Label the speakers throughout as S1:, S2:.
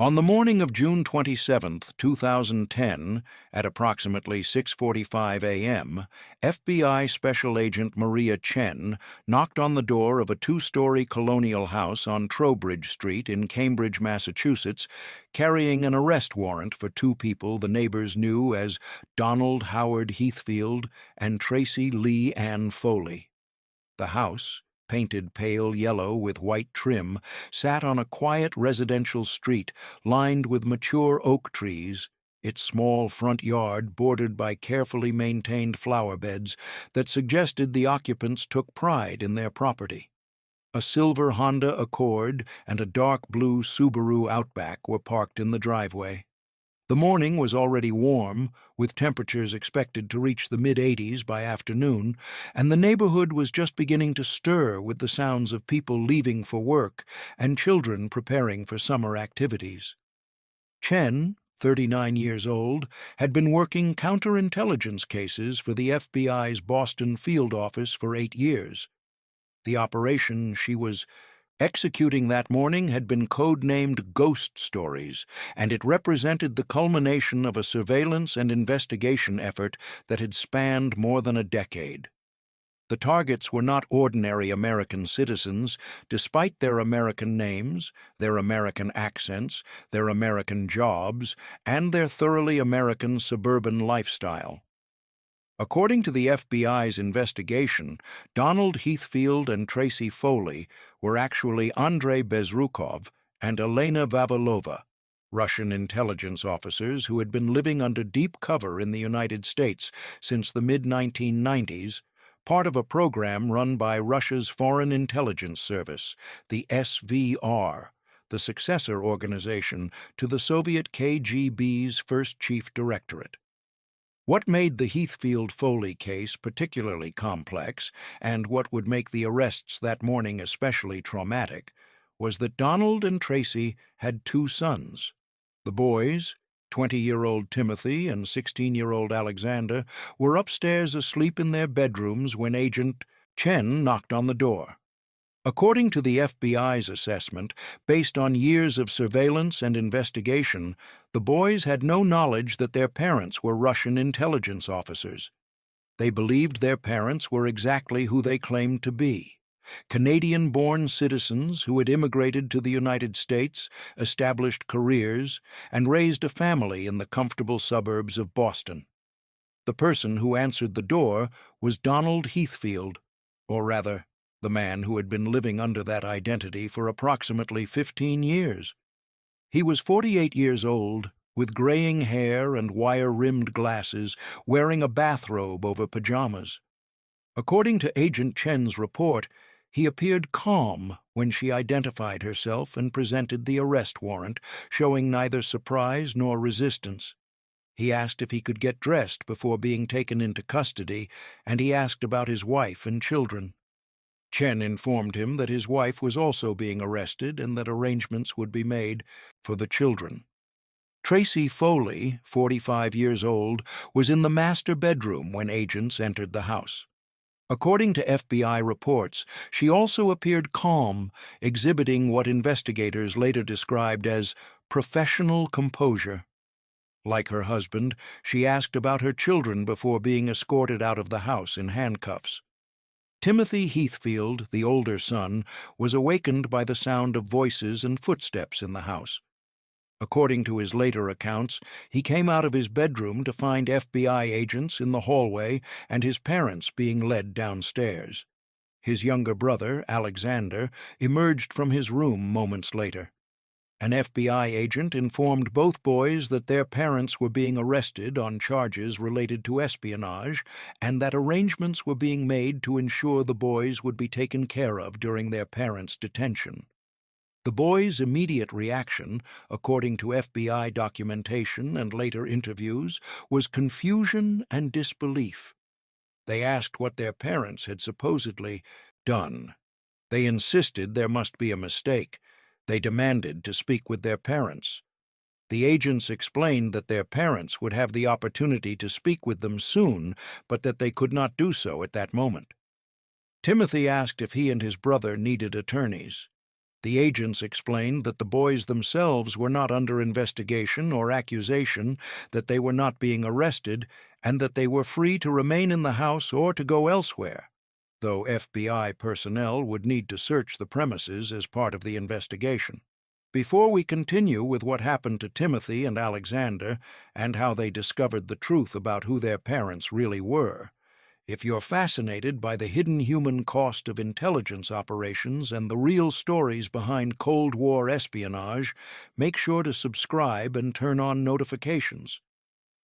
S1: On the morning of June 27, 2010, at approximately 6:45 a.m., FBI Special Agent Maria Chen knocked on the door of a two-story colonial house on Trowbridge Street in Cambridge, Massachusetts, carrying an arrest warrant for two people the neighbors knew as Donald Howard Heathfield and Tracy Lee Ann Foley. The house, painted pale yellow with white trim, sat on a quiet residential street lined with mature oak trees, its small front yard bordered by carefully maintained flower beds that suggested the occupants took pride in their property. A silver Honda Accord and a dark blue Subaru Outback were parked in the driveway. The morning was already warm, with temperatures expected to reach the mid-80s by afternoon, and the neighborhood was just beginning to stir with the sounds of people leaving for work and children preparing for summer activities. Chen, 39 years old, had been working counterintelligence cases for the FBI's Boston field office for 8 years. The operation she was executing that morning had been code-named Ghost Stories, and it represented the culmination of a surveillance and investigation effort that had spanned more than a decade. The targets were not ordinary American citizens, despite their American names, their American accents, their American jobs, and their thoroughly American suburban lifestyle. According to the FBI's investigation, Donald Heathfield and Tracy Foley were actually Andrei Bezrukov and Elena Vavilova, Russian intelligence officers who had been living under deep cover in the United States since the mid-1990s, part of a program run by Russia's Foreign Intelligence Service, the SVR, the successor organization to the Soviet KGB's First Chief Directorate. What made the Heathfield-Foley case particularly complex, and what would make the arrests that morning especially traumatic, was that Donald and Tracy had two sons. The boys, 20-year-old Timothy and 16-year-old Alexander, were upstairs asleep in their bedrooms when Agent Chen knocked on the door. According to the FBI's assessment, based on years of surveillance and investigation, the boys had no knowledge that their parents were Russian intelligence officers. They believed their parents were exactly who they claimed to be: Canadian-born citizens who had immigrated to the United States, established careers, and raised a family in the comfortable suburbs of Boston. The person who answered the door was Donald Heathfield, or rather, the man who had been living under that identity for approximately 15 years. He was 48 years old, with graying hair and wire-rimmed glasses, wearing a bathrobe over pajamas. According to Agent Chen's report, he appeared calm when she identified herself and presented the arrest warrant, showing neither surprise nor resistance. He asked if he could get dressed before being taken into custody, and he asked about his wife and children. Chen informed him that his wife was also being arrested and that arrangements would be made for the children. Tracy Foley, 45 years old, was in the master bedroom when agents entered the house. According to FBI reports, she also appeared calm, exhibiting what investigators later described as professional composure. Like her husband, she asked about her children before being escorted out of the house in handcuffs. Timothy Heathfield, the older son, was awakened by the sound of voices and footsteps in the house. According to his later accounts, he came out of his bedroom to find FBI agents in the hallway and his parents being led downstairs. His younger brother, Alexander, emerged from his room moments later. An FBI agent informed both boys that their parents were being arrested on charges related to espionage and that arrangements were being made to ensure the boys would be taken care of during their parents' detention. The boys' immediate reaction, according to FBI documentation and later interviews, was confusion and disbelief. They asked what their parents had supposedly done. They insisted there must be a mistake. They demanded to speak with their parents. The agents explained that their parents would have the opportunity to speak with them soon, but that they could not do so at that moment. Timothy asked if he and his brother needed attorneys. The agents explained that the boys themselves were not under investigation or accusation, that they were not being arrested, and that they were free to remain in the house or to go elsewhere, though FBI personnel would need to search the premises as part of the investigation. Before we continue with what happened to Timothy and Alexander and how they discovered the truth about who their parents really were, if you're fascinated by the hidden human cost of intelligence operations and the real stories behind Cold War espionage, make sure to subscribe and turn on notifications.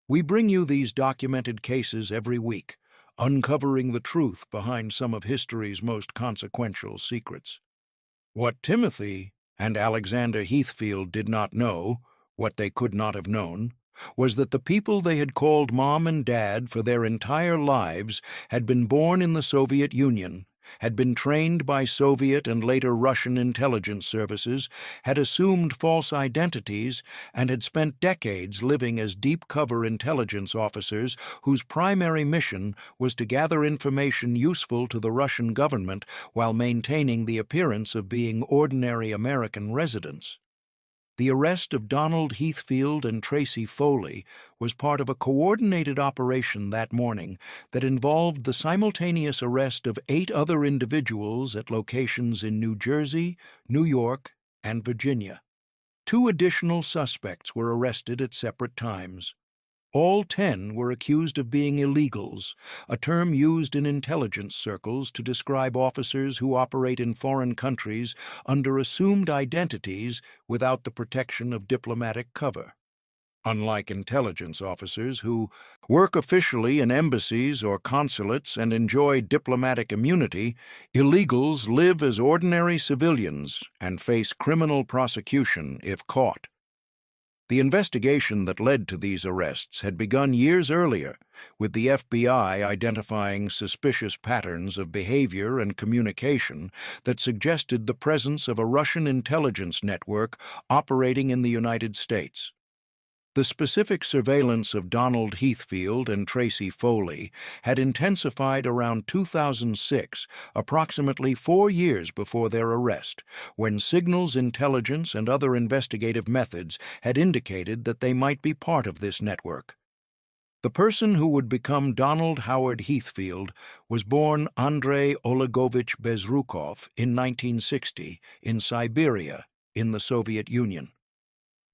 S1: We bring you these documented cases every week, uncovering the truth behind some of history's most consequential secrets. What Timothy and Alexander Heathfield did not know, what they could not have known, was that the people they had called Mom and Dad for their entire lives had been born in the Soviet Union, had been trained by Soviet and later Russian intelligence services, had assumed false identities, and had spent decades living as deep-cover intelligence officers whose primary mission was to gather information useful to the Russian government while maintaining the appearance of being ordinary American residents. The arrest of Donald Heathfield and Tracey Foley was part of a coordinated operation that morning that involved the simultaneous arrest of 8 other individuals at locations in New Jersey, New York, and Virginia. 2 additional suspects were arrested at separate times. All 10 were accused of being illegals, a term used in intelligence circles to describe officers who operate in foreign countries under assumed identities without the protection of diplomatic cover. Unlike intelligence officers who work officially in embassies or consulates and enjoy diplomatic immunity, illegals live as ordinary civilians and face criminal prosecution if caught. The investigation that led to these arrests had begun years earlier, with the FBI identifying suspicious patterns of behavior and communication that suggested the presence of a Russian intelligence network operating in the United States. The specific surveillance of Donald Heathfield and Tracey Foley had intensified around 2006, approximately 4 years before their arrest, when signals intelligence and other investigative methods had indicated that they might be part of this network. The person who would become Donald Howard Heathfield was born Andrei Olegovich Bezrukov in 1960 in Siberia, in the Soviet Union.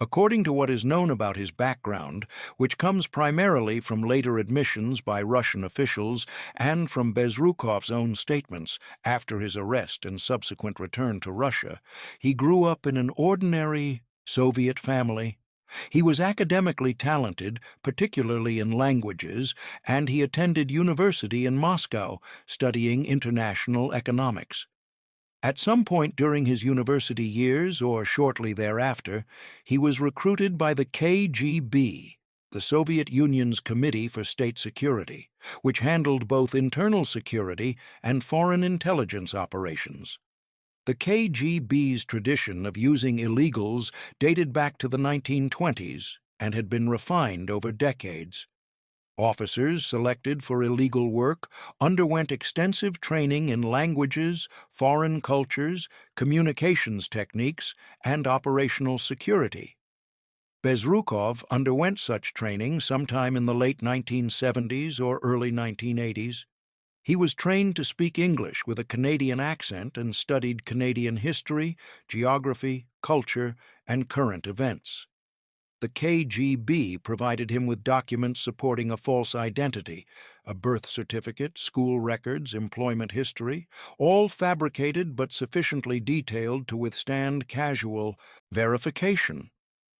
S1: According to what is known about his background, which comes primarily from later admissions by Russian officials and from Bezrukov's own statements after his arrest and subsequent return to Russia, he grew up in an ordinary Soviet family. He was academically talented, particularly in languages, and he attended university in Moscow, studying international economics. At some point during his university years, or shortly thereafter, he was recruited by the KGB, the Soviet Union's Committee for State Security, which handled both internal security and foreign intelligence operations. The KGB's tradition of using illegals dated back to the 1920s and had been refined over decades. Officers selected for illegal work underwent extensive training in languages, foreign cultures, communications techniques, and operational security. Bezrukov underwent such training sometime in the late 1970s or early 1980s. He was trained to speak English with a Canadian accent and studied Canadian history, geography, culture, and current events. The KGB provided him with documents supporting a false identity, a birth certificate, school records, employment history, all fabricated but sufficiently detailed to withstand casual verification.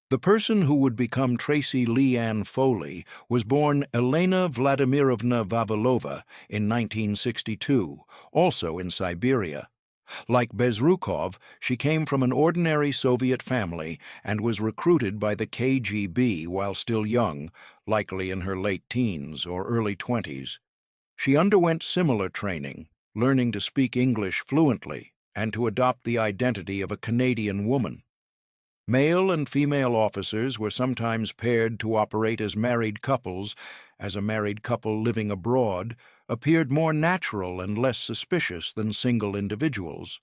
S1: The person who would become Tracey Leanne Foley was born Elena Vladimirovna Vavilova in 1962, also in Siberia. Like Bezrukov, she came from an ordinary Soviet family and was recruited by the KGB while still young, likely in her late teens or early 20s. She underwent similar training, learning to speak English fluently and to adopt the identity of a Canadian woman. Male and female officers were sometimes paired to operate as married couples, as a married couple living abroad appeared more natural and less suspicious than single individuals.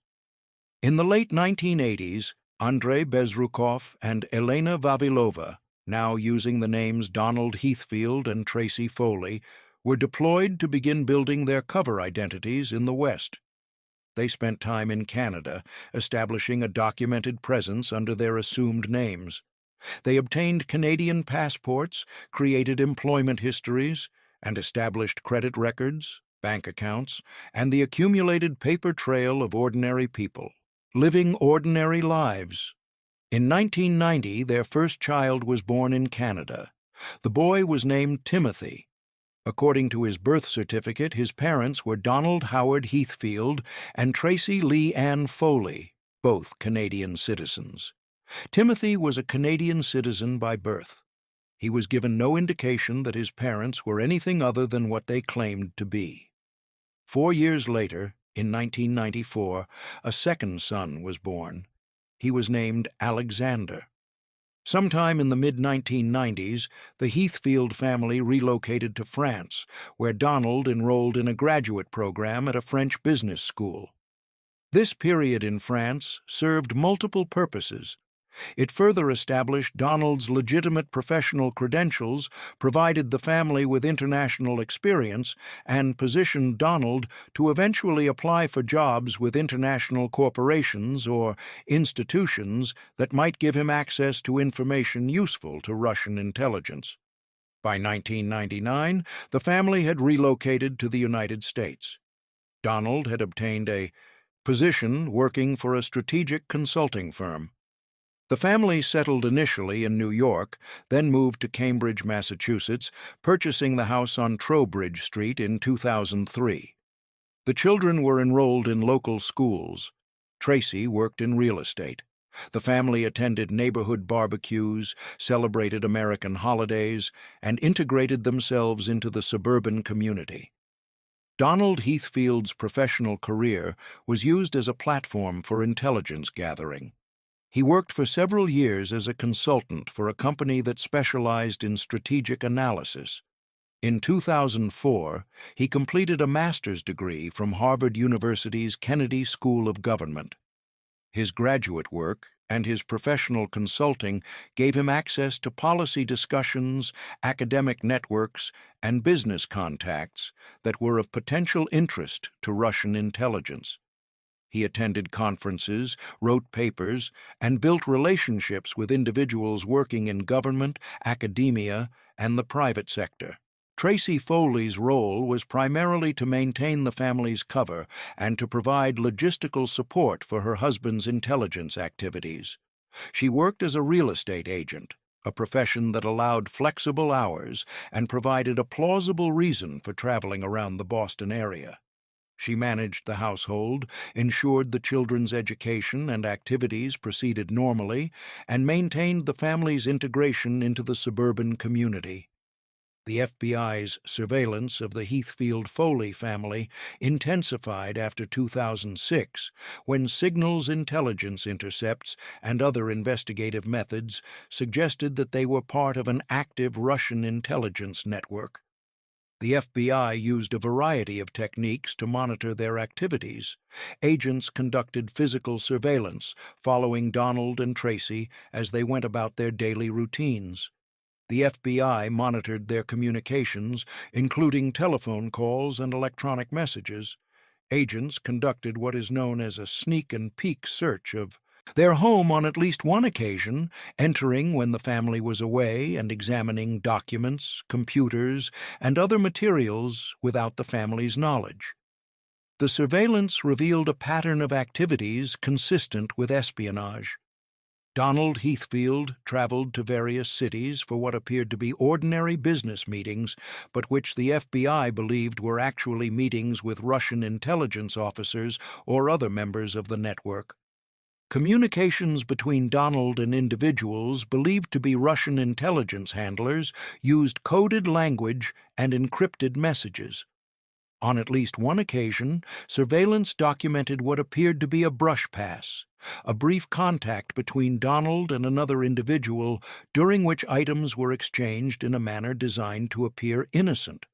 S1: In the late 1980s, Andrei Bezrukov and Elena Vavilova, now using the names Donald Heathfield and Tracey Foley, were deployed to begin building their cover identities in the West. They spent time in Canada, establishing a documented presence under their assumed names. They obtained Canadian passports, created employment histories, and established credit records, bank accounts, and the accumulated paper trail of ordinary people, living ordinary lives. In 1990, their first child was born in Canada. The boy was named Timothy. According to his birth certificate, his parents were Donald Howard Heathfield and Tracey Lee Ann Foley, both Canadian citizens. Timothy was a Canadian citizen by birth. He was given no indication that his parents were anything other than what they claimed to be. 4 years later, in 1994, a second son was born. He was named Alexander. Sometime in the mid-1990s, the Heathfield family relocated to France, where Donald enrolled in a graduate program at a French business school. This period in France served multiple purposes. It further established Donald's legitimate professional credentials, provided the family with international experience, and positioned Donald to eventually apply for jobs with international corporations or institutions that might give him access to information useful to Russian intelligence. By 1999, the family had relocated to the United States. Donald had obtained a position working for a strategic consulting firm. The family settled initially in New York, then moved to Cambridge, Massachusetts, purchasing the house on Trowbridge Street in 2003. The children were enrolled in local schools. Tracey worked in real estate. The family attended neighborhood barbecues, celebrated American holidays, and integrated themselves into the suburban community. Donald Heathfield's professional career was used as a platform for intelligence gathering. He worked for several years as a consultant for a company that specialized in strategic analysis. In 2004, he completed a master's degree from Harvard University's Kennedy School of Government. His graduate work and his professional consulting gave him access to policy discussions, academic networks, and business contacts that were of potential interest to Russian intelligence. He attended conferences, wrote papers, and built relationships with individuals working in government, academia, and the private sector. Tracey Foley's role was primarily to maintain the family's cover and to provide logistical support for her husband's intelligence activities. She worked as a real estate agent, a profession that allowed flexible hours and provided a plausible reason for traveling around the Boston area. She managed the household, ensured the children's education and activities proceeded normally, and maintained the family's integration into the suburban community. The FBI's surveillance of the Heathfield-Foley family intensified after 2006, when signals intelligence intercepts and other investigative methods suggested that they were part of an active Russian intelligence network. The FBI used a variety of techniques to monitor their activities. Agents conducted physical surveillance, following Donald and Tracey as they went about their daily routines. The FBI monitored their communications, including telephone calls and electronic messages. Agents conducted what is known as a sneak and peek search of their home on at least one occasion, entering when the family was away and examining documents, computers, and other materials without the family's knowledge. The surveillance revealed a pattern of activities consistent with espionage. Donald Heathfield traveled to various cities for what appeared to be ordinary business meetings, but which the FBI believed were actually meetings with Russian intelligence officers or other members of the network. Communications between Donald and individuals believed to be Russian intelligence handlers used coded language and encrypted messages. On at least one occasion, surveillance documented what appeared to be a brush pass, a brief contact between Donald and another individual during which items were exchanged in a manner designed to appear innocent.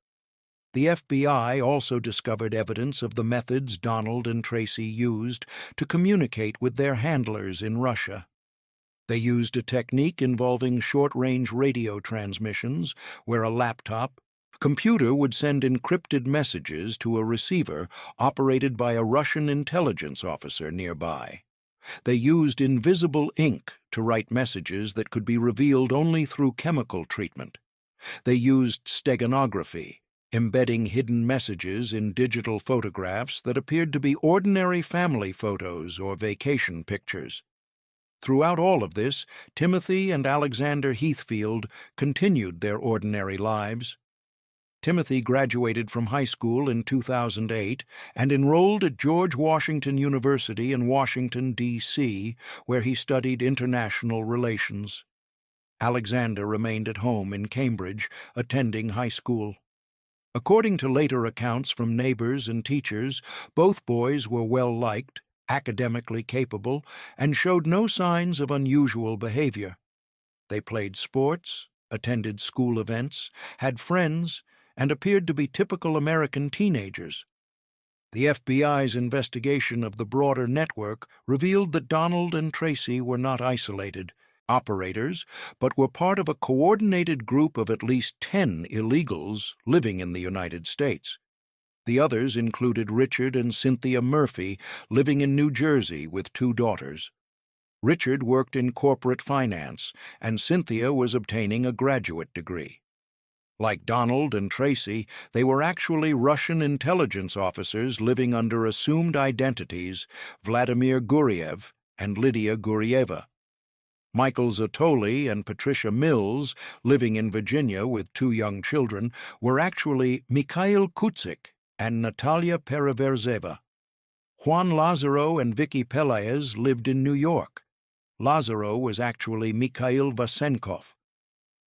S1: The FBI also discovered evidence of the methods Donald and Tracey used to communicate with their handlers in Russia. They used a technique involving short-range radio transmissions, where a computer would send encrypted messages to a receiver operated by a Russian intelligence officer nearby. They used invisible ink to write messages that could be revealed only through chemical treatment. They used steganography, embedding hidden messages in digital photographs that appeared to be ordinary family photos or vacation pictures. Throughout all of this, Timothy and Alexander Heathfield continued their ordinary lives. Timothy graduated from high school in 2008 and enrolled at George Washington University in Washington, D.C., where he studied international relations. Alexander remained at home in Cambridge, attending high school. According to later accounts from neighbors and teachers, both boys were well-liked, academically capable, and showed no signs of unusual behavior. They played sports, attended school events, had friends, and appeared to be typical American teenagers. The FBI's investigation of the broader network revealed that Donald and Tracey were not isolated operators, but were part of a coordinated group of at least 10 illegals living in the United States. The others included Richard and Cynthia Murphy, living in New Jersey with 2 daughters. Richard worked in corporate finance, and Cynthia was obtaining a graduate degree. Like Donald and Tracey, they were actually Russian intelligence officers living under assumed identities, Vladimir Guriev and Lydia Gurieva. Michael Zatoli and Patricia Mills, living in Virginia with 2 young children, were actually Mikhail Kutzik and Natalia Pereverzeva. Juan Lazaro and Vicky Pelaez lived in New York. Lazaro was actually Mikhail Vasenkov.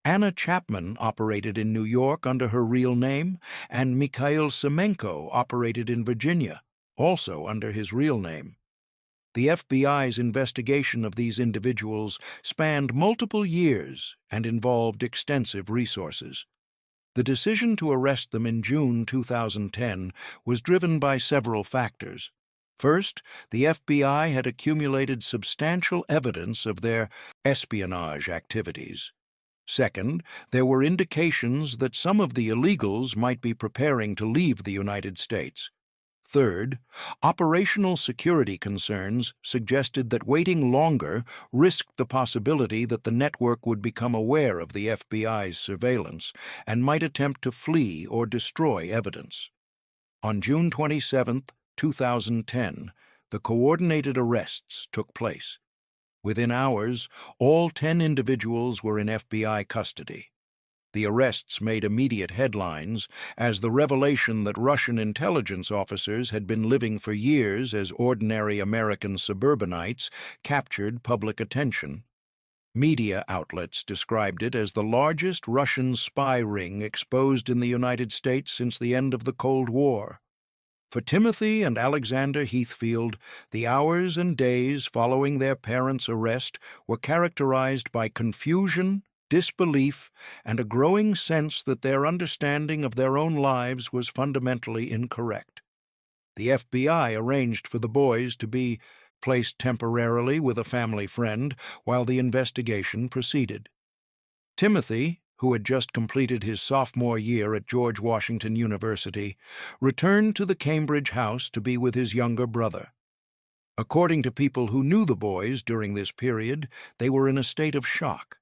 S1: Anna Chapman operated in New York under her real name, and Mikhail Semenko operated in Virginia, also under his real name. The FBI's investigation of these individuals spanned multiple years and involved extensive resources. The decision to arrest them in June 2010 was driven by several factors. First, the FBI had accumulated substantial evidence of their espionage activities. Second, there were indications that some of the illegals might be preparing to leave the United States. Third, operational security concerns suggested that waiting longer risked the possibility that the network would become aware of the FBI's surveillance and might attempt to flee or destroy evidence. On June 27, 2010, the coordinated arrests took place. Within hours, all 10 individuals were in FBI custody. The arrests made immediate headlines as the revelation that Russian intelligence officers had been living for years as ordinary American suburbanites captured public attention. Media outlets described it as the largest Russian spy ring exposed in the United States since the end of the Cold War. For Timothy and Alexander Heathfield, the hours and days following their parents' arrest were characterized by confusion, disbelief, and a growing sense that their understanding of their own lives was fundamentally incorrect. The FBI arranged for the boys to be placed temporarily with a family friend while the investigation proceeded. Timothy, who had just completed his sophomore year at George Washington University, returned to the Cambridge house to be with his younger brother. According to people who knew the boys during this period, they were in a state of shock.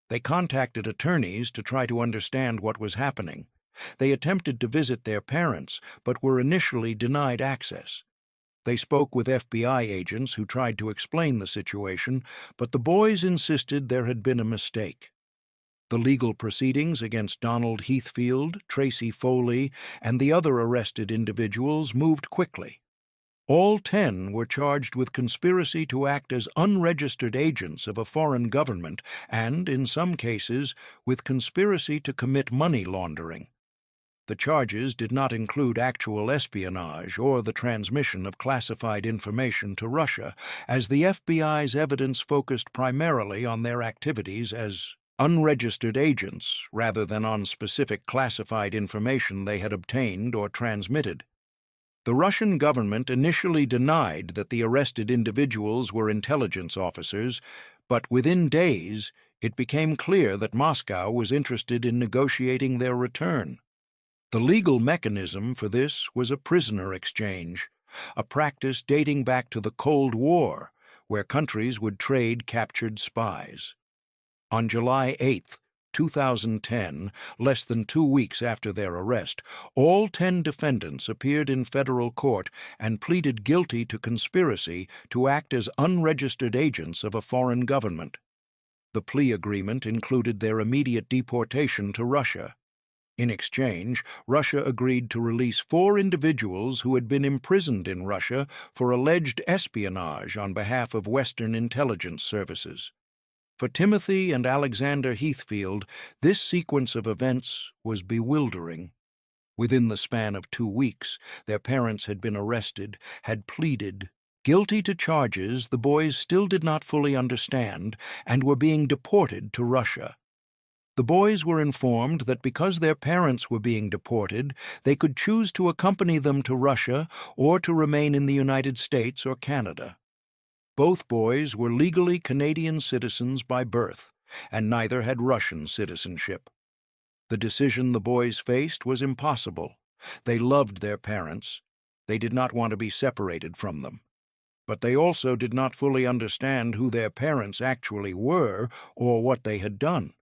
S1: They contacted attorneys to try to understand what was happening. They attempted to visit their parents, but were initially denied access. They spoke with FBI agents who tried to explain the situation, but the boys insisted there had been a mistake. The legal proceedings against Donald Heathfield, Tracey Foley, and the other arrested individuals moved quickly. All 10 were charged with conspiracy to act as unregistered agents of a foreign government and, in some cases, with conspiracy to commit money laundering. The charges did not include actual espionage or the transmission of classified information to Russia, as the FBI's evidence focused primarily on their activities as unregistered agents rather than on specific classified information they had obtained or transmitted. The Russian government initially denied that the arrested individuals were intelligence officers, but within days it became clear that Moscow was interested in negotiating their return. The legal mechanism for this was a prisoner exchange, a practice dating back to the Cold War, where countries would trade captured spies. On July 8, 2010, less than 2 weeks after their arrest, all 10 defendants appeared in federal court and pleaded guilty to conspiracy to act as unregistered agents of a foreign government. The plea agreement included their immediate deportation to Russia. In exchange, Russia agreed to release 4 individuals who had been imprisoned in Russia for alleged espionage on behalf of Western intelligence services. For Timothy and Alexander Heathfield, this sequence of events was bewildering. Within the span of 2 weeks, their parents had been arrested, had pleaded guilty to charges the boys still did not fully understand, and were being deported to Russia. The boys were informed that because their parents were being deported, they could choose to accompany them to Russia or to remain in the United States or Canada. Both boys were legally Canadian citizens by birth, and neither had Russian citizenship. The decision the boys faced was impossible. They loved their parents. They did not want to be separated from them. But they also did not fully understand who their parents actually were or what they had done.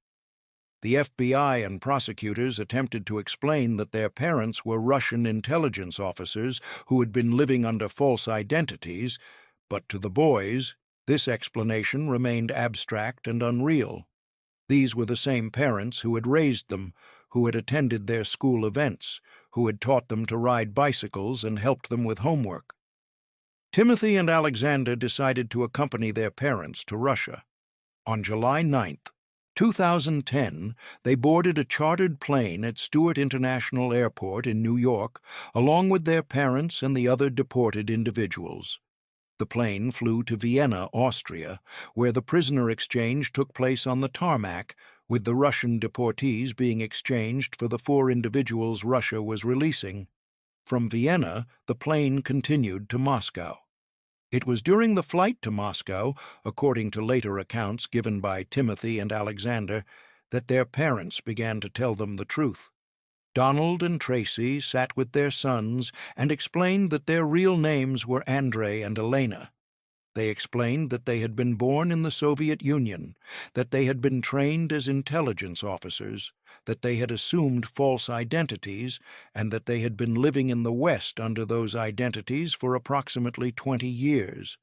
S1: The FBI and prosecutors attempted to explain that their parents were Russian intelligence officers who had been living under false identities, but to the boys, this explanation remained abstract and unreal. These were the same parents who had raised them, who had attended their school events, who had taught them to ride bicycles and helped them with homework. Timothy and Alexander decided to accompany their parents to Russia. On July 9th, 2010, they boarded a chartered plane at Stewart International Airport in New York, along with their parents and the other deported individuals. The plane flew to Vienna, Austria, where the prisoner exchange took place on the tarmac, with the Russian deportees being exchanged for the 4 individuals Russia was releasing. From Vienna, the plane continued to Moscow. It was during the flight to Moscow, according to later accounts given by Timothy and Alexander, that their parents began to tell them the truth. Donald and Tracey sat with their sons and explained that their real names were Andrei and Elena. They explained that they had been born in the Soviet Union, that they had been trained as intelligence officers, that they had assumed false identities, and that they had been living in the West under those identities for approximately 20 years.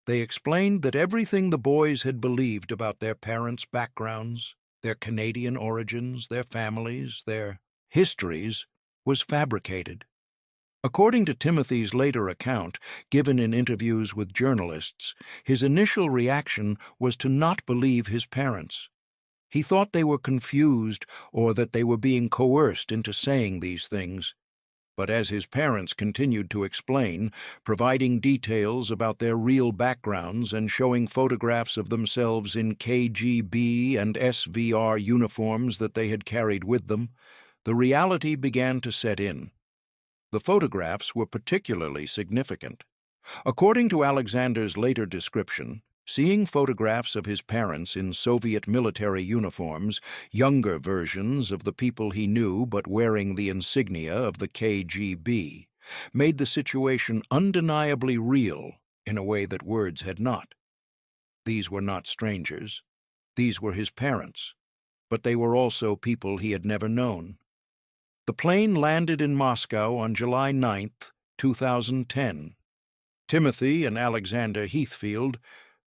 S1: They explained that everything the boys had believed about their parents' backgrounds, their Canadian origins, their families, their histories, was fabricated. According to Timothy's later account, given in interviews with journalists, his initial reaction was to not believe his parents. He thought they were confused or that they were being coerced into saying these things. But as his parents continued to explain, providing details about their real backgrounds and showing photographs of themselves in KGB and SVR uniforms that they had carried with them, the reality began to set in. The photographs were particularly significant. According to Alexander's later description, seeing photographs of his parents in Soviet military uniforms, younger versions of the people he knew but wearing the insignia of the KGB, made the situation undeniably real in a way that words had not. These were not strangers. These were his parents, but they were also people he had never known. The plane landed in Moscow on July 9, 2010. Timothy and Alexander Heathfield,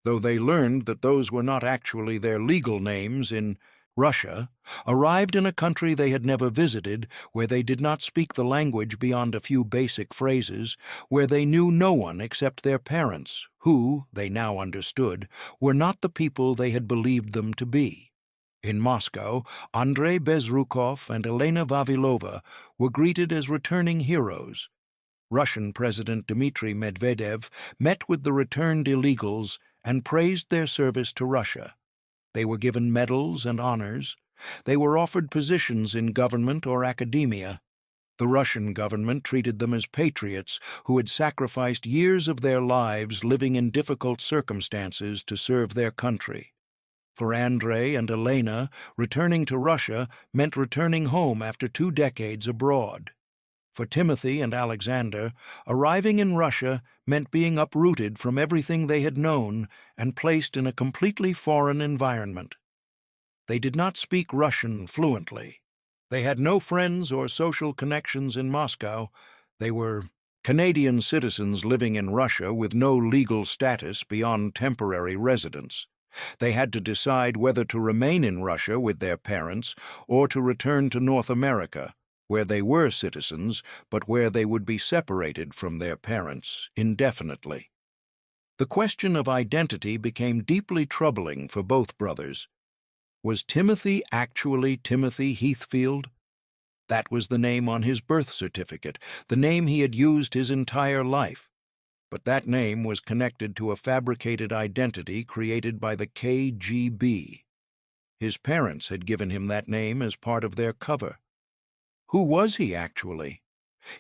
S1: though they learned that those were not actually their legal names in Russia, arrived in a country they had never visited, where they did not speak the language beyond a few basic phrases, where they knew no one except their parents, who, they now understood, were not the people they had believed them to be. In Moscow, Andrei Bezrukov and Elena Vavilova were greeted as returning heroes. Russian President Dmitry Medvedev met with the returned illegals and praised their service to Russia. They were given medals and honors. They were offered positions in government or academia. The Russian government treated them as patriots who had sacrificed years of their lives living in difficult circumstances to serve their country. For Andrei and Elena, returning to Russia meant returning home after 2 decades abroad. For Timothy and Alexander, arriving in Russia meant being uprooted from everything they had known and placed in a completely foreign environment. They did not speak Russian fluently. They had no friends or social connections in Moscow. They were Canadian citizens living in Russia with no legal status beyond temporary residence. They had to decide whether to remain in Russia with their parents or to return to North America, where they were citizens, but where they would be separated from their parents indefinitely. The question of identity became deeply troubling for both brothers. Was Timothy actually Timothy Heathfield? That was the name on his birth certificate, the name he had used his entire life. But that name was connected to a fabricated identity created by the KGB. His parents had given him that name as part of their cover. Who was he actually?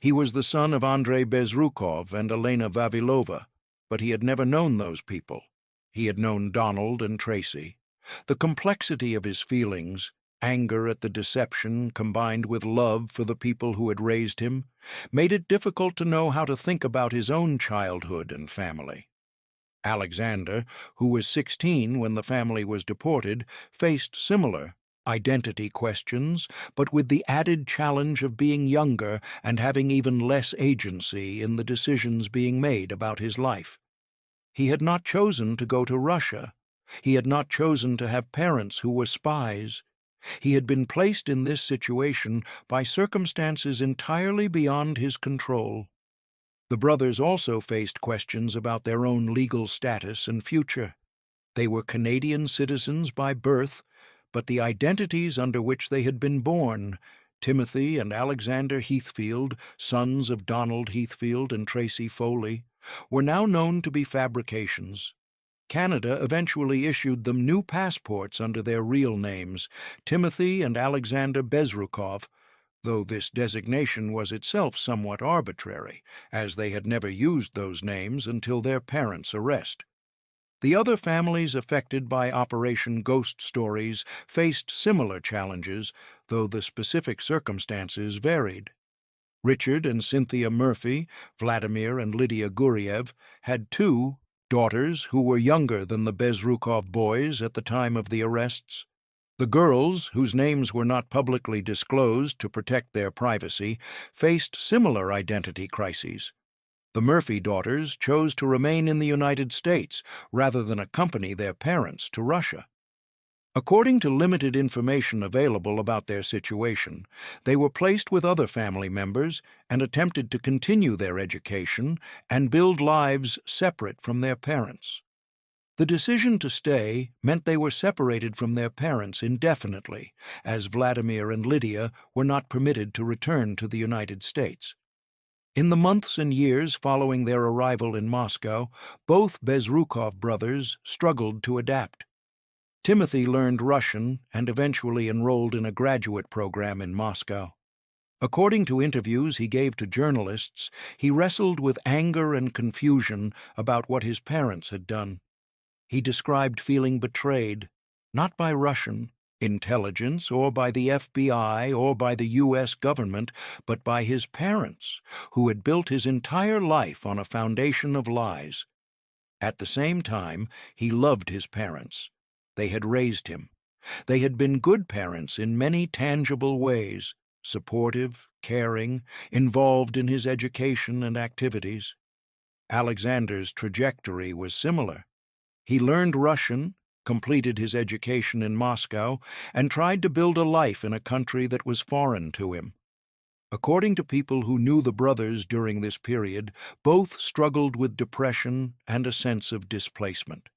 S1: He was the son of Andrei Bezrukov and Elena Vavilova, but he had never known those people. He had known Donald and Tracey. The complexity of his feelings, anger at the deception combined with love for the people who had raised him, made it difficult to know how to think about his own childhood and family. Alexander, who was 16 when the family was deported, faced similar identity questions, but with the added challenge of being younger and having even less agency in the decisions being made about his life. He had not chosen to go to Russia. He had not chosen to have parents who were spies. He had been placed in this situation by circumstances entirely beyond his control. The brothers also faced questions about their own legal status and future. They were Canadian citizens by birth, but the identities under which they had been born, Timothy and Alexander Heathfield, sons of Donald Heathfield and Tracey Foley, were now known to be fabrications. Canada eventually issued them new passports under their real names, Timothy and Alexander Bezrukov, though this designation was itself somewhat arbitrary, as they had never used those names until their parents' arrest. The other families affected by Operation Ghost Stories faced similar challenges, though the specific circumstances varied. Richard and Cynthia Murphy, Vladimir and Lydia Guriev, had 2 daughters who were younger than the Bezrukov boys at the time of the arrests. The girls, whose names were not publicly disclosed to protect their privacy, faced similar identity crises. The Murphy daughters chose to remain in the United States rather than accompany their parents to Russia. According to limited information available about their situation, they were placed with other family members and attempted to continue their education and build lives separate from their parents. The decision to stay meant they were separated from their parents indefinitely, as Vladimir and Lydia were not permitted to return to the United States. In the months and years following their arrival in Moscow, both Bezrukov brothers struggled to adapt. Timothy learned Russian and eventually enrolled in a graduate program in Moscow. According to interviews he gave to journalists, he wrestled with anger and confusion about what his parents had done. He described feeling betrayed, not by Russian intelligence or by the FBI or by the U.S. government, but by his parents, who had built his entire life on a foundation of lies. At the same time, he loved his parents. They had raised him. They had been good parents in many tangible ways, supportive, caring, involved in his education and activities. Alexander's trajectory was similar. He learned Russian, completed his education in Moscow, and tried to build a life in a country that was foreign to him. According to people who knew the brothers during this period, both struggled with depression and a sense of displacement.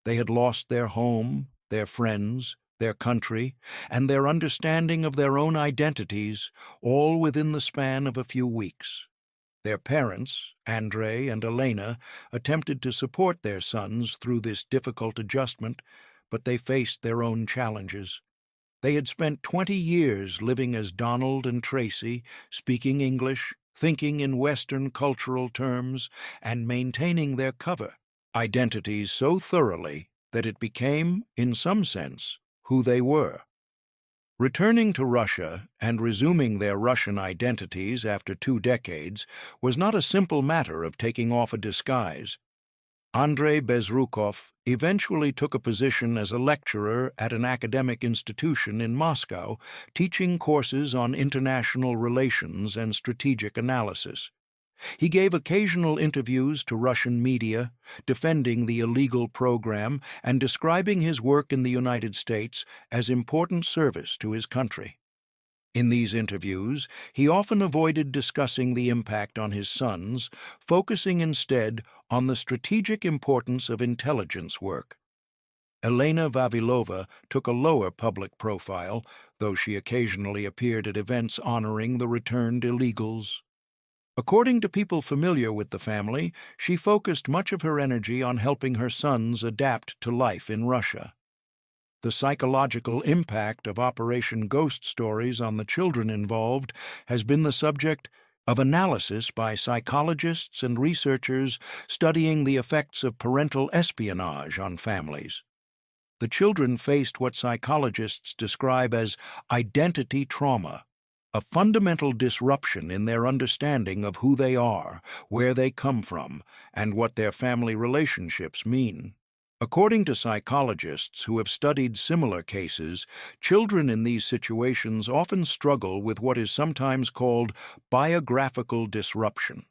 S1: They had lost their home, their friends, their country, and their understanding of their own identities, all within the span of a few weeks. Their parents, Andrei and Elena, attempted to support their sons through this difficult adjustment, but they faced their own challenges. They had spent 20 years living as Donald and Tracey, speaking English, thinking in Western cultural terms, and maintaining their cover identities so thoroughly that it became, in some sense, who they were. Returning to Russia and resuming their Russian identities after 2 decades was not a simple matter of taking off a disguise. Andrei Bezrukov eventually took a position as a lecturer at an academic institution in Moscow, teaching courses on international relations and strategic analysis. He gave occasional interviews to Russian media, defending the illegal program and describing his work in the United States as important service to his country. In these interviews, he often avoided discussing the impact on his sons, focusing instead on the strategic importance of intelligence work. Elena Vavilova took a lower public profile, though she occasionally appeared at events honoring the returned illegals. According to people familiar with the family, she focused much of her energy on helping her sons adapt to life in Russia. The psychological impact of Operation Ghost Stories on the children involved has been the subject of analysis by psychologists and researchers studying the effects of parental espionage on families. The children faced what psychologists describe as identity trauma, a fundamental disruption in their understanding of who they are, where they come from, and what their family relationships mean. According to psychologists who have studied similar cases, children in these situations often struggle with what is sometimes called biographical disruption,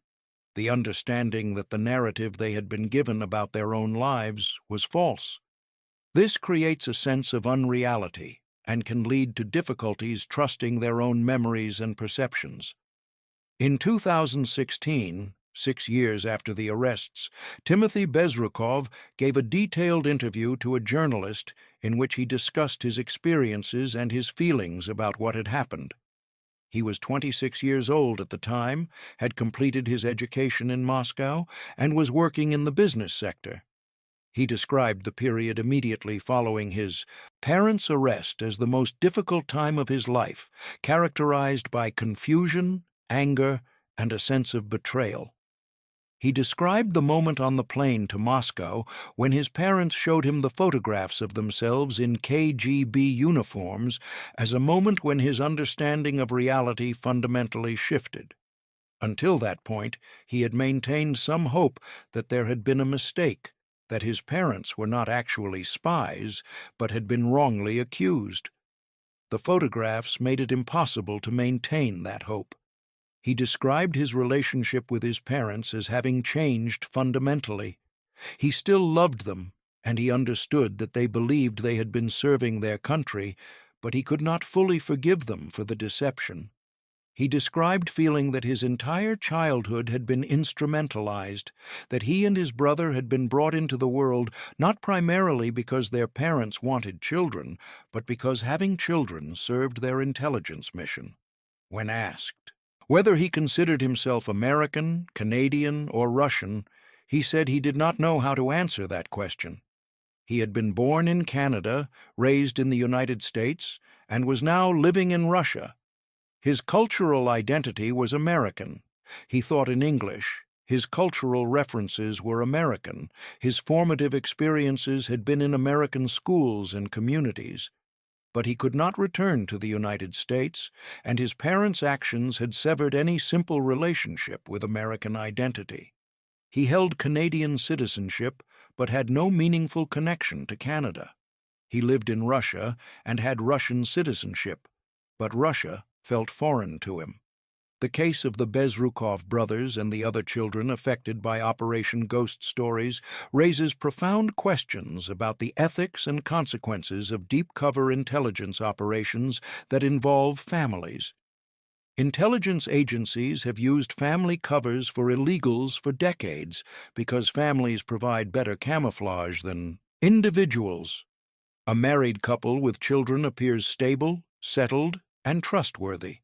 S1: the understanding that the narrative they had been given about their own lives was false. This creates a sense of unreality and can lead to difficulties trusting their own memories and perceptions. In 2016, 6 years after the arrests, Timothy Bezrukov gave a detailed interview to a journalist in which he discussed his experiences and his feelings about what had happened. He was 26 years old at the time, had completed his education in Moscow, and was working in the business sector. He described the period immediately following his parents' arrest as the most difficult time of his life, characterized by confusion, anger, and a sense of betrayal. He described the moment on the plane to Moscow when his parents showed him the photographs of themselves in KGB uniforms as a moment when his understanding of reality fundamentally shifted. Until that point, he had maintained some hope that there had been a mistake, that his parents were not actually spies, but had been wrongly accused. The photographs made it impossible to maintain that hope. He described his relationship with his parents as having changed fundamentally. He still loved them, and he understood that they believed they had been serving their country, but he could not fully forgive them for the deception. He described feeling that his entire childhood had been instrumentalized, that he and his brother had been brought into the world not primarily because their parents wanted children, but because having children served their intelligence mission. When asked whether he considered himself American, Canadian, or Russian, he said he did not know how to answer that question. He had been born in Canada, raised in the United States, and was now living in Russia. His cultural identity was American. He thought in English. His cultural references were American. His formative experiences had been in American schools and communities. But he could not return to the United States, and his parents' actions had severed any simple relationship with American identity. He held Canadian citizenship, but had no meaningful connection to Canada. He lived in Russia and had Russian citizenship, but Russia felt foreign to him. The case of the Bezrukov brothers and the other children affected by Operation Ghost Stories raises profound questions about the ethics and consequences of deep-cover intelligence operations that involve families. Intelligence agencies have used family covers for illegals for decades because families provide better camouflage than individuals. A married couple with children appears stable, settled, and trustworthy.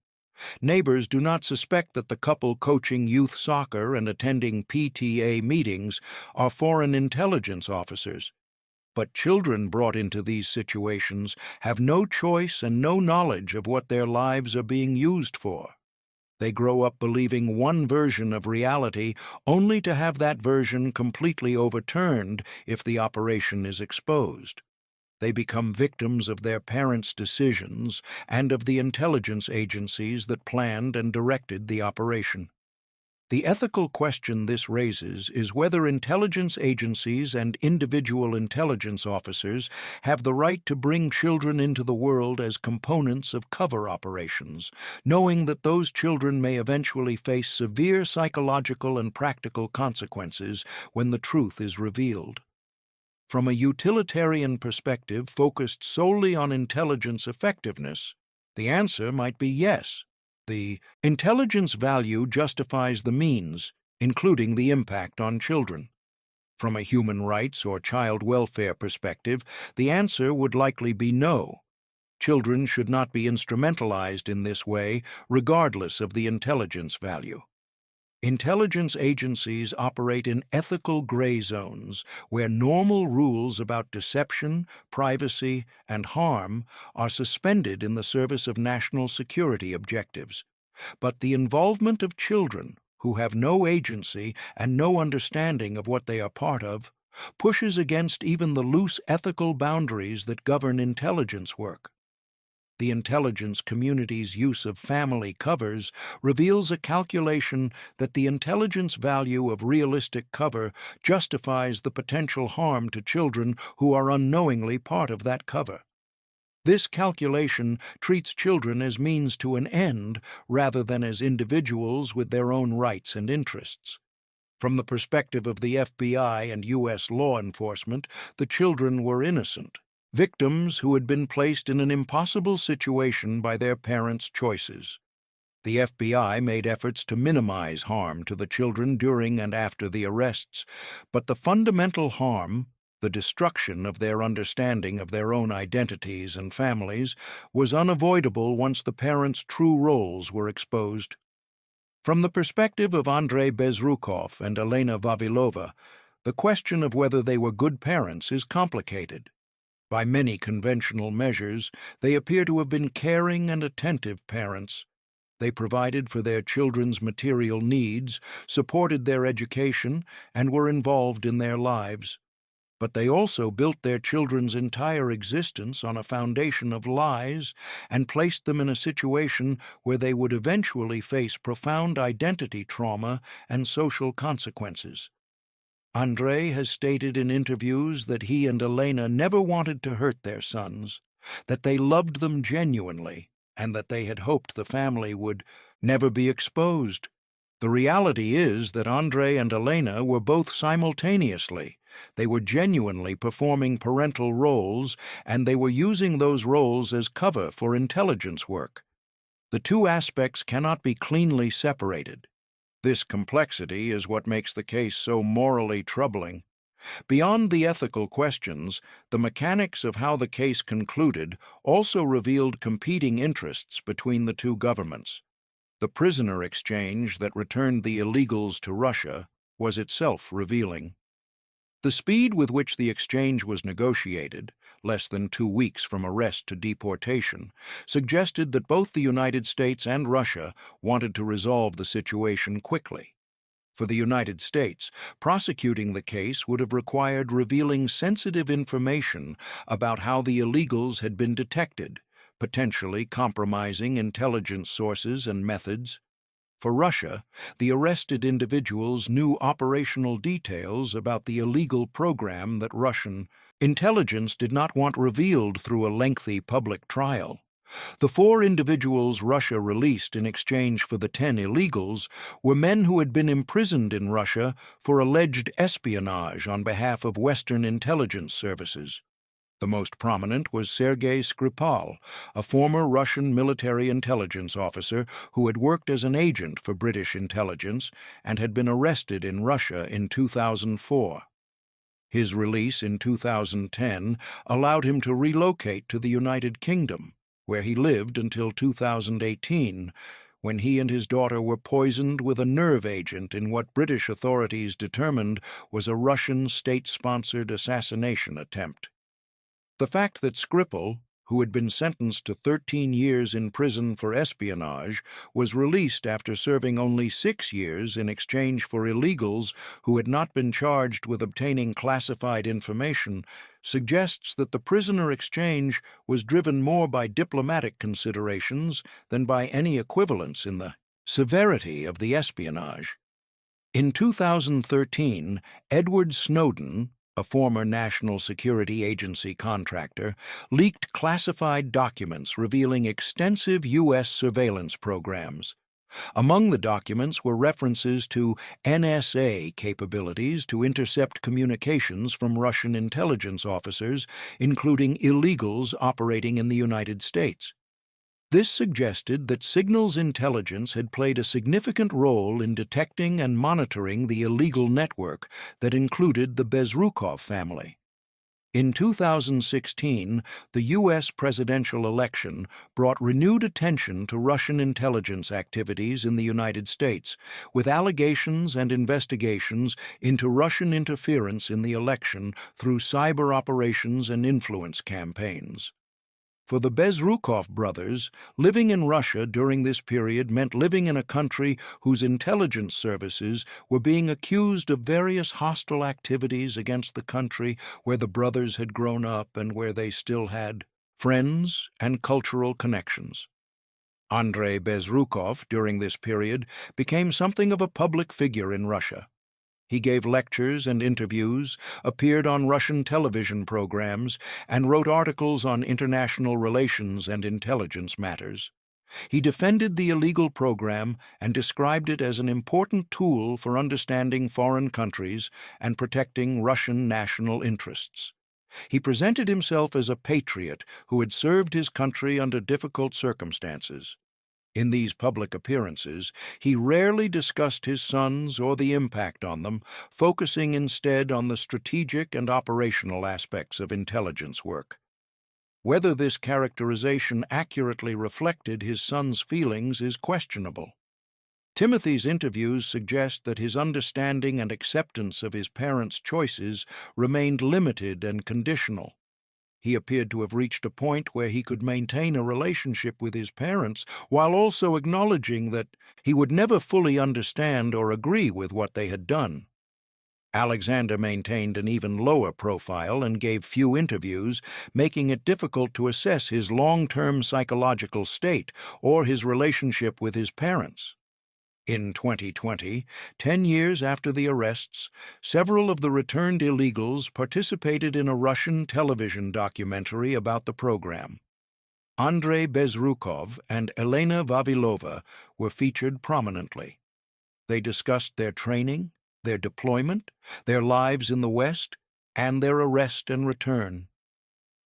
S1: Neighbors do not suspect that the couple coaching youth soccer and attending PTA meetings are foreign intelligence officers. But children brought into these situations have no choice and no knowledge of what their lives are being used for. They grow up believing one version of reality only to have that version completely overturned if the operation is exposed. They become victims of their parents' decisions and of the intelligence agencies that planned and directed the operation. The ethical question this raises is whether intelligence agencies and individual intelligence officers have the right to bring children into the world as components of cover operations, knowing that those children may eventually face severe psychological and practical consequences when the truth is revealed. From a utilitarian perspective focused solely on intelligence effectiveness, the answer might be yes. The intelligence value justifies the means, including the impact on children. From a human rights or child welfare perspective, the answer would likely be no. Children should not be instrumentalized in this way, regardless of the intelligence value. Intelligence agencies operate in ethical gray zones where normal rules about deception, privacy, and harm are suspended in the service of national security objectives. But the involvement of children, who have no agency and no understanding of what they are part of, pushes against even the loose ethical boundaries that govern intelligence work. The intelligence community's use of family covers reveals a calculation that the intelligence value of realistic cover justifies the potential harm to children who are unknowingly part of that cover. This calculation treats children as means to an end rather than as individuals with their own rights and interests. From the perspective of the FBI and U.S. law enforcement, the children were innocent. Victims who had been placed in an impossible situation by their parents' choices. The FBI made efforts to minimize harm to the children during and after the arrests, but the fundamental harm, the destruction of their understanding of their own identities and families, was unavoidable once the parents' true roles were exposed. From the perspective of Andrei Bezrukov and Elena Vavilova, the question of whether they were good parents is complicated. By many conventional measures, they appear to have been caring and attentive parents. They provided for their children's material needs, supported their education, and were involved in their lives. But they also built their children's entire existence on a foundation of lies and placed them in a situation where they would eventually face profound identity trauma and social consequences. Andrei has stated in interviews that he and Elena never wanted to hurt their sons, that they loved them genuinely, and that they had hoped the family would never be exposed. The reality is that Andrei and Elena were both simultaneously. They were genuinely performing parental roles, and they were using those roles as cover for intelligence work. The two aspects cannot be cleanly separated. This complexity is what makes the case so morally troubling. Beyond the ethical questions, the mechanics of how the case concluded also revealed competing interests between the two governments. The prisoner exchange that returned the illegals to Russia was itself revealing. The speed with which the exchange was negotiated, less than 2 weeks from arrest to deportation, suggested that both the United States and Russia wanted to resolve the situation quickly. For the United States, prosecuting the case would have required revealing sensitive information about how the illegals had been detected, potentially compromising intelligence sources and methods. For Russia, the arrested individuals knew operational details about the illegal program that Russian intelligence did not want revealed through a lengthy public trial. The 4 individuals Russia released in exchange for the 10 illegals were men who had been imprisoned in Russia for alleged espionage on behalf of Western intelligence services. The most prominent was Sergei Skripal, a former Russian military intelligence officer who had worked as an agent for British intelligence and had been arrested in Russia in 2004. His release in 2010 allowed him to relocate to the United Kingdom, where he lived until 2018, when he and his daughter were poisoned with a nerve agent in what British authorities determined was a Russian state-sponsored assassination attempt. The fact that Skripal, who had been sentenced to 13 years in prison for espionage, was released after serving only 6 years in exchange for illegals who had not been charged with obtaining classified information, suggests that the prisoner exchange was driven more by diplomatic considerations than by any equivalence in the severity of the espionage. In 2013, Edward Snowden, a former National Security Agency contractor, leaked classified documents revealing extensive U.S. surveillance programs. Among the documents were references to NSA capabilities to intercept communications from Russian intelligence officers, including illegals operating in the United States. This suggested that signals intelligence had played a significant role in detecting and monitoring the illegal network that included the Bezrukov family. In 2016, the U.S. presidential election brought renewed attention to Russian intelligence activities in the United States, with allegations and investigations into Russian interference in the election through cyber operations and influence campaigns. For the Bezrukov brothers, living in Russia during this period meant living in a country whose intelligence services were being accused of various hostile activities against the country where the brothers had grown up and where they still had friends and cultural connections. Andrei Bezrukov, during this period, became something of a public figure in Russia. He gave lectures and interviews, appeared on Russian television programs, and wrote articles on international relations and intelligence matters. He defended the illegal program and described it as an important tool for understanding foreign countries and protecting Russian national interests. He presented himself as a patriot who had served his country under difficult circumstances. In these public appearances, he rarely discussed his sons or the impact on them, focusing instead on the strategic and operational aspects of intelligence work. Whether this characterization accurately reflected his son's feelings is questionable. Timothy's interviews suggest that his understanding and acceptance of his parents' choices remained limited and conditional. He appeared to have reached a point where he could maintain a relationship with his parents while also acknowledging that he would never fully understand or agree with what they had done. Alexander maintained an even lower profile and gave few interviews, making it difficult to assess his long-term psychological state or his relationship with his parents. In 2020, 10 years after the arrests, several of the returned illegals participated in a Russian television documentary about the program. Andrei Bezrukov and Elena Vavilova were featured prominently. They discussed their training, their deployment, their lives in the West, and their arrest and return.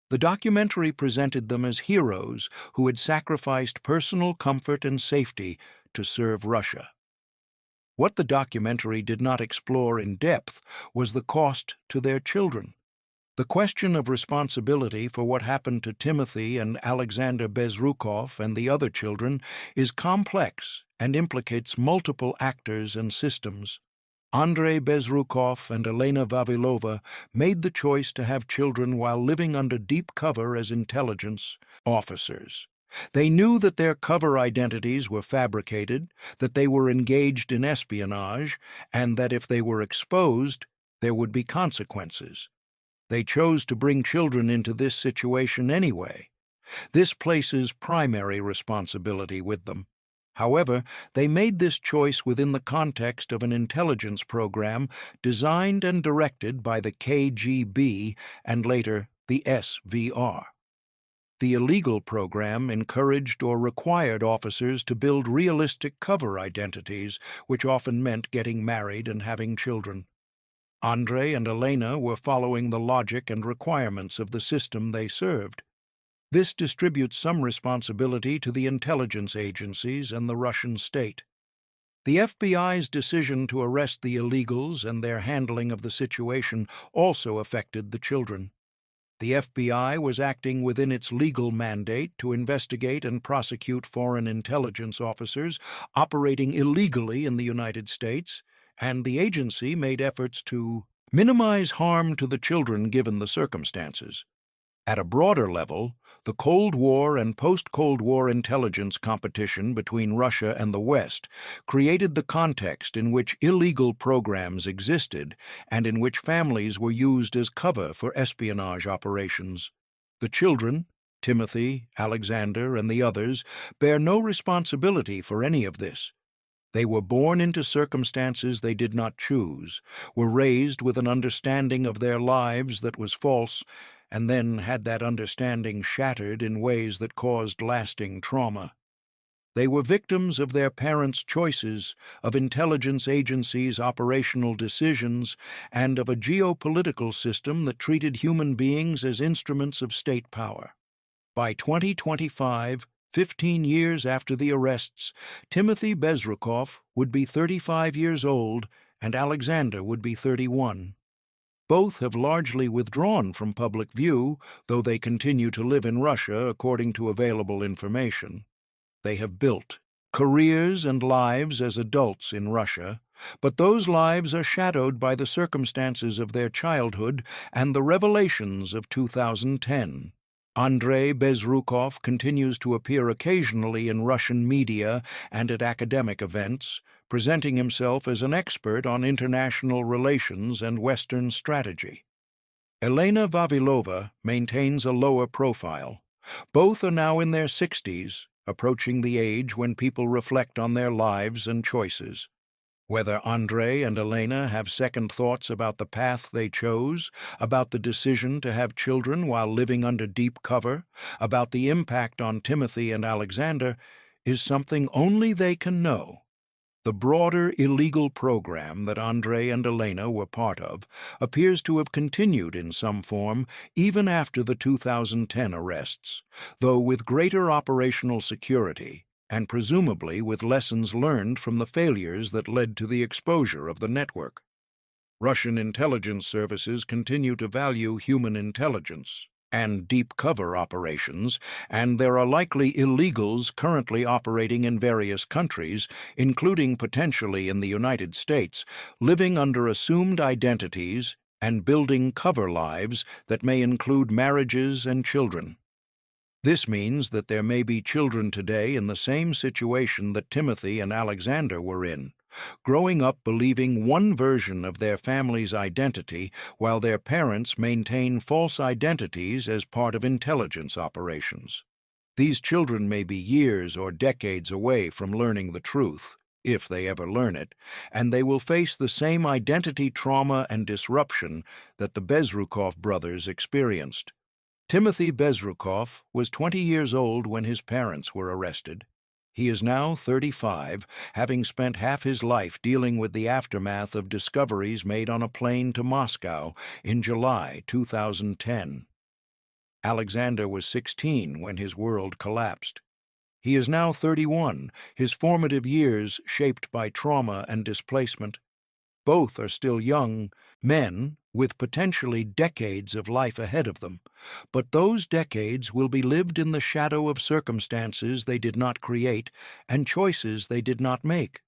S1: The documentary presented them as heroes who had sacrificed personal comfort and safety to serve Russia. What the documentary did not explore in depth was the cost to their children. The question of responsibility for what happened to Timothy and Alexander Bezrukov and the other children is complex and implicates multiple actors and systems. Andrei Bezrukov and Elena Vavilova made the choice to have children while living under deep cover as intelligence officers. They knew that their cover identities were fabricated, that they were engaged in espionage, and that if they were exposed, there would be consequences. They chose to bring children into this situation anyway. This places primary responsibility with them. However, they made this choice within the context of an intelligence program designed and directed by the KGB and later the SVR. The illegal program encouraged or required officers to build realistic cover identities, which often meant getting married and having children. Andrei and Elena were following the logic and requirements of the system they served. This distributes some responsibility to the intelligence agencies and the Russian state. The FBI's decision to arrest the illegals and their handling of the situation also affected the children. The FBI was acting within its legal mandate to investigate and prosecute foreign intelligence officers operating illegally in the United States, and the agency made efforts to minimize harm to the children given the circumstances. At a broader level, the Cold War and post-Cold War intelligence competition between Russia and the West created the context in which illegal programs existed and in which families were used as cover for espionage operations. The children, Timothy, Alexander, and the others, bear no responsibility for any of this. They were born into circumstances they did not choose, were raised with an understanding of their lives that was false, and then had that understanding shattered in ways that caused lasting trauma. They were victims of their parents' choices, of intelligence agencies' operational decisions, and of a geopolitical system that treated human beings as instruments of state power. By 2025, 15 years after the arrests, Timothy Bezrukov would be 35 years old and Alexander would be 31. Both have largely withdrawn from public view, though they continue to live in Russia according to available information. They have built careers and lives as adults in Russia, but those lives are shadowed by the circumstances of their childhood and the revelations of 2010. Andrei Bezrukov continues to appear occasionally in Russian media and at academic events, presenting himself as an expert on international relations and Western strategy. Elena Vavilova maintains a lower profile. Both are now in their 60s, approaching the age when people reflect on their lives and choices. Whether Andrei and Elena have second thoughts about the path they chose, about the decision to have children while living under deep cover, about the impact on Timothy and Alexander, is something only they can know. The broader illegal program that Andrei and Elena were part of appears to have continued in some form even after the 2010 arrests, though with greater operational security and presumably with lessons learned from the failures that led to the exposure of the network. Russian intelligence services continue to value human intelligence and deep cover operations, and there are likely illegals currently operating in various countries, including potentially in the United States, living under assumed identities and building cover lives that may include marriages and children. This means that there may be children today in the same situation that Timothy and Alexander were in, growing up believing one version of their family's identity while their parents maintain false identities as part of intelligence operations. These children may be years or decades away from learning the truth, if they ever learn it, and they will face the same identity trauma and disruption that the Bezrukov brothers experienced. Timothy Bezrukov was 20 years old when his parents were arrested. He is now 35, having spent half his life dealing with the aftermath of discoveries made on a plane to Moscow in July 2010. Alexander was 16 when his world collapsed. He is now 31, his formative years shaped by trauma and displacement. Both are still young men with potentially decades of life ahead of them, but those decades will be lived in the shadow of circumstances they did not create and choices they did not make.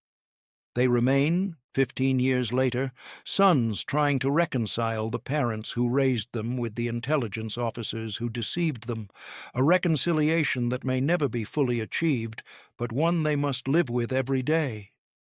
S1: They remain, 15 years later, sons trying to reconcile the parents who raised them with the intelligence officers who deceived them, a reconciliation that may never be fully achieved, but one they must live with every day.